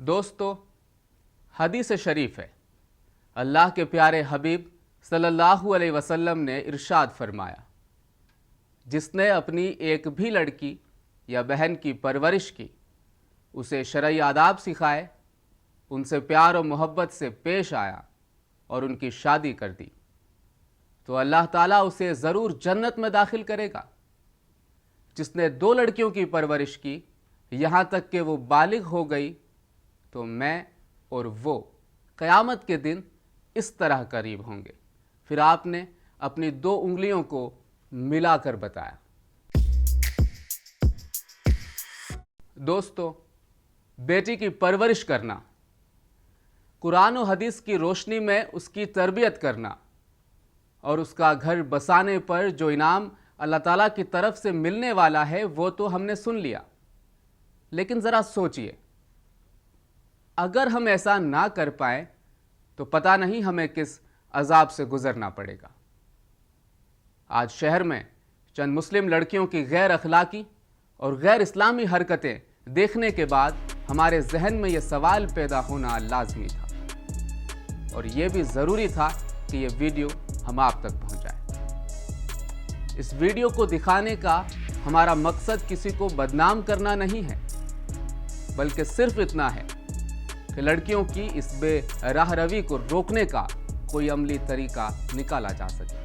دوستو، حدیث شریف ہے، اللہ کے پیارے حبیب صلی اللہ علیہ وسلم نے ارشاد فرمایا، جس نے اپنی ایک بھی لڑکی یا بہن کی پرورش کی، اسے شرعی آداب سکھائے، ان سے پیار و محبت سے پیش آیا اور ان کی شادی کر دی، تو اللہ تعالیٰ اسے ضرور جنت میں داخل کرے گا۔ جس نے 2 لڑکیوں کی پرورش کی یہاں تک کہ وہ بالغ ہو گئی، تو میں اور وہ قیامت کے دن اس طرح قریب ہوں گے۔ پھر آپ نے اپنی 2 انگلیوں کو ملا کر بتایا۔ دوستو، بیٹی کی پرورش کرنا، قرآن و حدیث کی روشنی میں اس کی تربیت کرنا اور اس کا گھر بسانے پر جو انعام اللہ تعالیٰ کی طرف سے ملنے والا ہے وہ تو ہم نے سن لیا، لیکن ذرا سوچئے، اگر ہم ایسا نہ کر پائیں تو پتہ نہیں ہمیں کس عذاب سے گزرنا پڑے گا۔ آج شہر میں چند مسلم لڑکیوں کی غیر اخلاقی اور غیر اسلامی حرکتیں دیکھنے کے بعد ہمارے ذہن میں یہ سوال پیدا ہونا لازمی تھا، اور یہ بھی ضروری تھا کہ یہ ویڈیو ہم آپ تک پہنچائیں۔ اس ویڈیو کو دکھانے کا ہمارا مقصد کسی کو بدنام کرنا نہیں ہے، بلکہ صرف اتنا ہے کہ لڑکیوں کی اس بے راہ روی کو روکنے کا کوئی عملی طریقہ نکالا جا سکے۔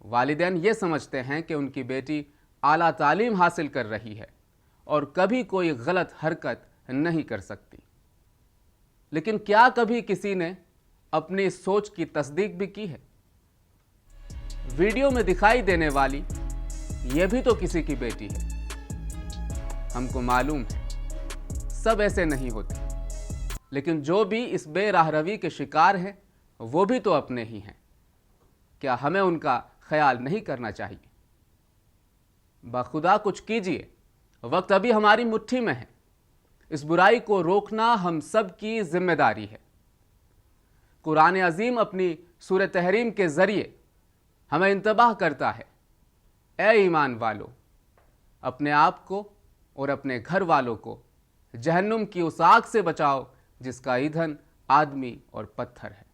والدین یہ سمجھتے ہیں کہ ان کی بیٹی اعلیٰ تعلیم حاصل کر رہی ہے اور کبھی کوئی غلط حرکت نہیں کر سکتی، لیکن کیا کبھی کسی نے اپنی سوچ کی تصدیق بھی کی ہے؟ ویڈیو میں دکھائی دینے والی یہ بھی تو کسی کی بیٹی ہے۔ ہم کو معلوم ہے سب ایسے نہیں ہوتے، لیکن جو بھی اس بے راہ روی کے شکار ہیں وہ بھی تو اپنے ہی ہیں۔ کیا ہمیں ان کا خیال نہیں کرنا چاہیے؟ بخدا کچھ کیجئے، وقت ابھی ہماری مٹھی میں ہے۔ اس برائی کو روکنا ہم سب کی ذمہ داری ہے۔ قرآن عظیم اپنی سورہ تحریم کے ذریعے ہمیں انتباہ کرتا ہے، اے ایمان والو، اپنے آپ کو اور اپنے گھر والوں کو جہنم کی اس آگ سے بچاؤ جس کا ایندھن آدمی اور پتھر ہے۔